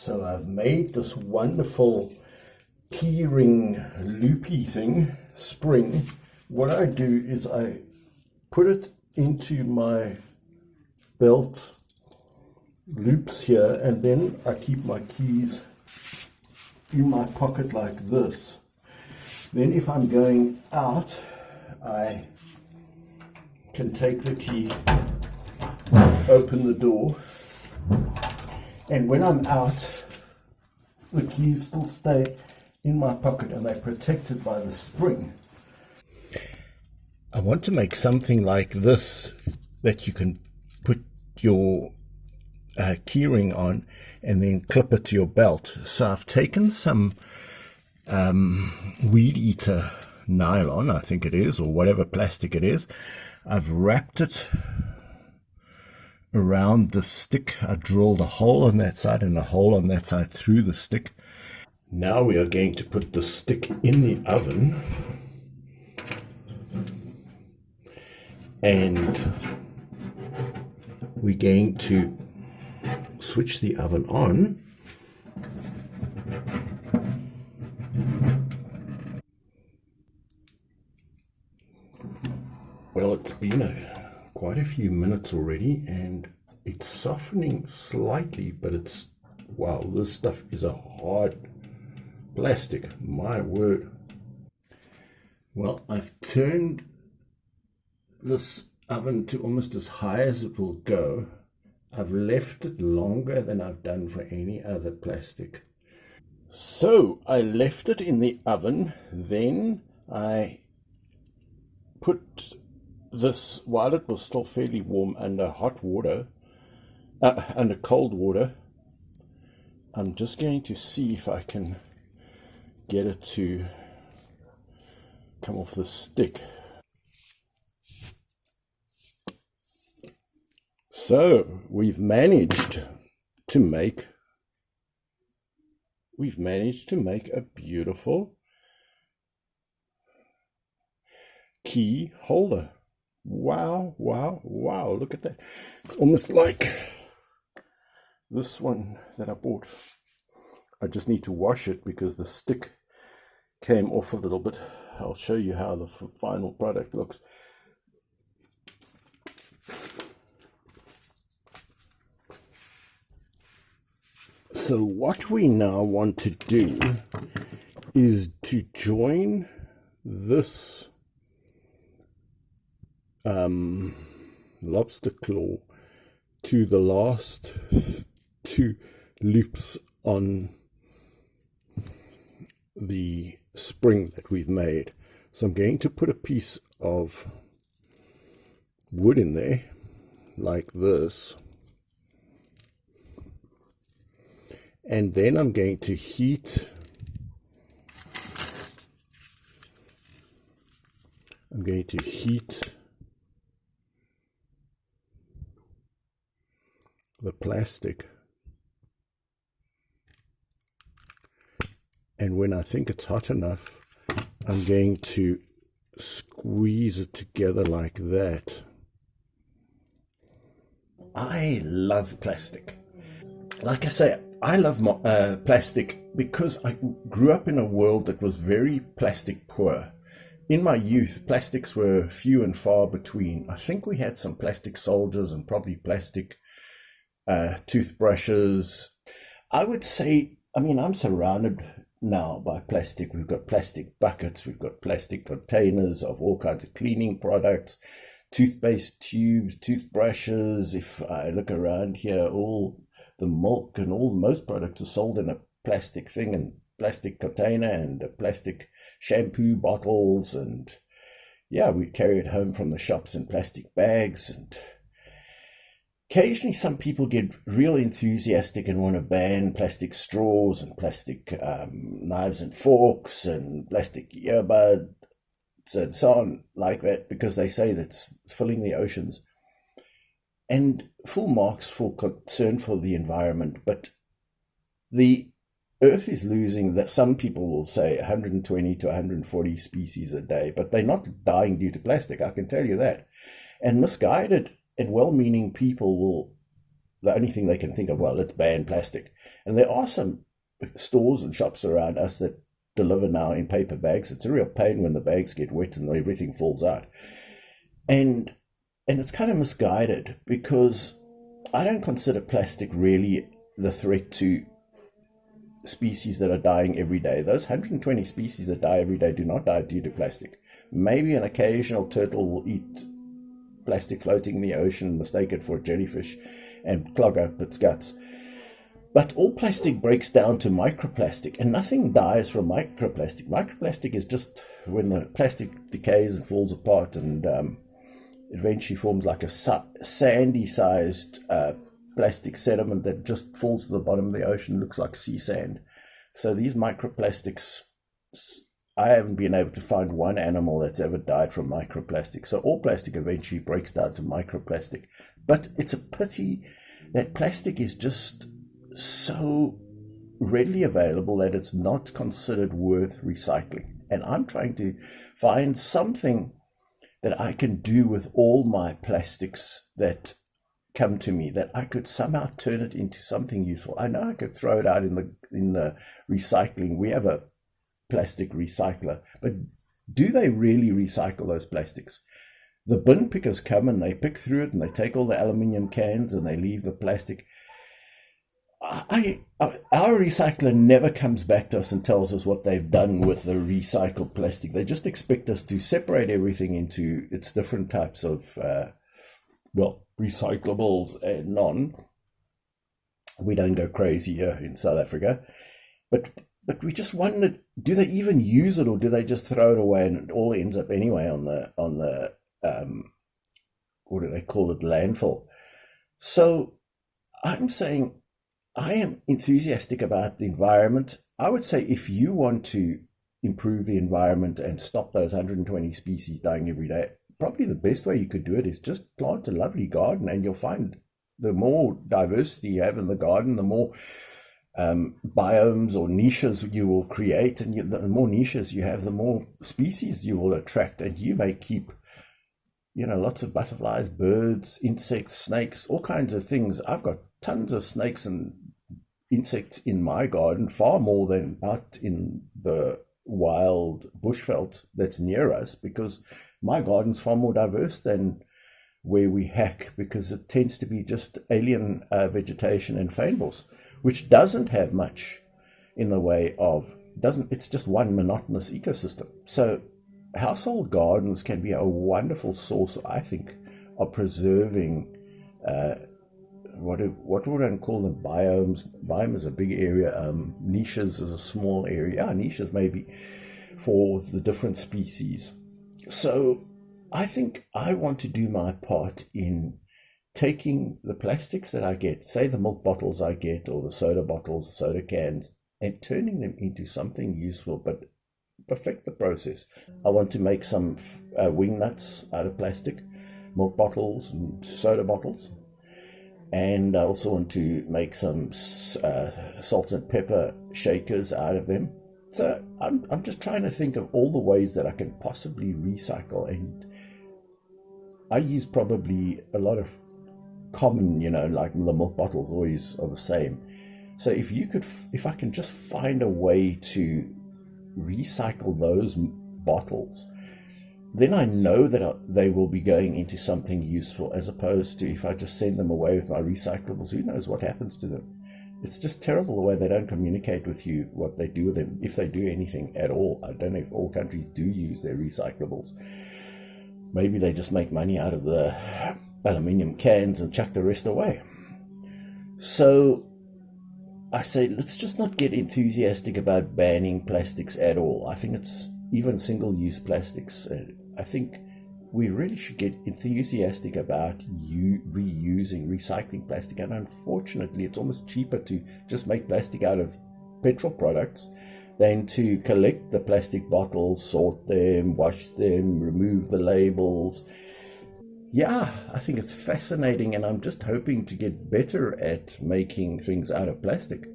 So I've made this wonderful keyring loopy thing, spring. What I do is I put it into my belt loops here, and then I keep my keys in my pocket like this. Then if I'm going out, I can take the key, open the door, and when I'm out, the keys still stay in my pocket and they're protected by the spring. I want to make something like this that you can put your keyring on and then clip it to your belt. So I've taken some weed eater nylon, I think it is, or whatever plastic it is. I've wrapped it around the stick. I drilled a hole on that side and a hole on that side through the stick. Now we are going to put the stick in the oven, and we're going to switch the oven on. Well, it's been quite a few minutes already, and it's softening slightly, but it's, wow, this stuff is a hard plastic, my word. Well, I've turned this oven to almost as high as it will go. I've left it longer than I've done for any other plastic. So I left it in the oven, then I put this, while it was still fairly warm, under hot water, under cold water. I'm just going to see if I can get it to come off the stick. So we've managed to make a beautiful key holder. Wow, wow, wow, look at that. It's almost like this one that I bought. I just need to wash it because the stick came off a little bit. I'll show you how the final product looks. So what we now want to do is to join this lobster claw to the last two loops on the spring that we've made. So I'm going to put a piece of wood in there like this, and then I'm going to heat the plastic, and when I think it's hot enough, I'm going to squeeze it together like that. I love plastic. Like I say, I love plastic because I grew up in a world that was very plastic poor. In my youth, plastics were few and far between. I think we had some plastic soldiers and probably plastic toothbrushes. I would say, I mean, I'm surrounded now by plastic. We've got plastic buckets, we've got plastic containers of all kinds of cleaning products, toothpaste tubes, toothbrushes. If I look around here, all the milk and most products are sold in a plastic thing and plastic container and plastic shampoo bottles, and yeah, we carry it home from the shops in plastic bags. And occasionally some people get real enthusiastic and want to ban plastic straws and plastic knives and forks and plastic earbuds and so on like that, because they say that's filling the oceans. And full marks for concern for the environment, but the Earth is losing, that some people will say, 120 to 140 species a day, but they're not dying due to plastic, I can tell you that. And misguided and well-meaning people will the only thing they can think of, well, let's ban plastic. And there are some stores and shops around us that deliver now in paper bags. It's a real pain when the bags get wet and everything falls out. And it's kind of misguided, because I don't consider plastic really the threat to species that are dying every day. Those 120 species that die every day do not die due to plastic. Maybe an occasional turtle will eat plastic floating in the ocean, mistake it for a jellyfish, and clog up its guts. But all plastic breaks down to microplastic, and nothing dies from microplastic. Microplastic is just when the plastic decays and falls apart, and eventually forms like a sandy-sized plastic sediment that just falls to the bottom of the ocean, looks like sea sand. So these microplastics, I haven't been able to find one animal that's ever died from microplastic. So all plastic eventually breaks down to microplastic. But it's a pity that plastic is just so readily available that it's not considered worth recycling. And I'm trying to find something that I can do with all my plastics that come to me, that I could somehow turn it into something useful. I know I could throw it out in the recycling. We have a plastic recycler, but do they really recycle those plastics? The bin pickers come and they pick through it, and they take all the aluminium cans and they leave the plastic. Our recycler never comes back to us and tells us what they've done with the recycled plastic. They just expect us to separate everything into its different types of, recyclables and non. We don't go crazy here in South Africa. But we just wondered, do they even use it, or do they just throw it away and it all ends up anyway on the what do they call it, landfill? So I'm saying, I am enthusiastic about the environment. I would say if you want to improve the environment and stop those 120 species dying every day, probably the best way you could do it is just plant a lovely garden, and you'll find the more diversity you have in the garden, the more biomes or niches you will create, and the more niches you have, the more species you will attract, and you may keep lots of butterflies, birds, insects, snakes, all kinds of things. I've got tons of snakes and insects in my garden, far more than out in the wild bushveld that's near us, because my garden's far more diverse than where we hack, because it tends to be just alien vegetation and fynbos, which doesn't have much in the way of, it's just one monotonous ecosystem. So household gardens can be a wonderful source, I think, of preserving what would I call them, biomes. Biome is a big area. Niches is a small area. Yeah, niches maybe for the different species. So I think I want to do my part in taking the plastics that I get, say the milk bottles I get, or the soda bottles, soda cans, and turning them into something useful, but perfect the process. I want to make some wing nuts out of plastic, milk bottles and soda bottles. And I also want to make some salt and pepper shakers out of them. So I'm just trying to think of all the ways that I can possibly recycle. And I use probably a lot of common, like the milk bottles always are the same. So if I can just find a way to recycle those bottles, then I know that they will be going into something useful, as opposed to if I just send them away with my recyclables, who knows what happens to them. It's just terrible the way they don't communicate with you what they do with them, if they do anything at all. I don't know if all countries do use their recyclables. Maybe they just make money out of the aluminium cans and chuck the rest away. So I say, let's just not get enthusiastic about banning plastics at all. I think it's even single-use plastics. I think we really should get enthusiastic about reusing, recycling plastic. And unfortunately, it's almost cheaper to just make plastic out of petrol products than to collect the plastic bottles, sort them, wash them, remove the labels. Yeah, I think it's fascinating, and I'm just hoping to get better at making things out of plastic.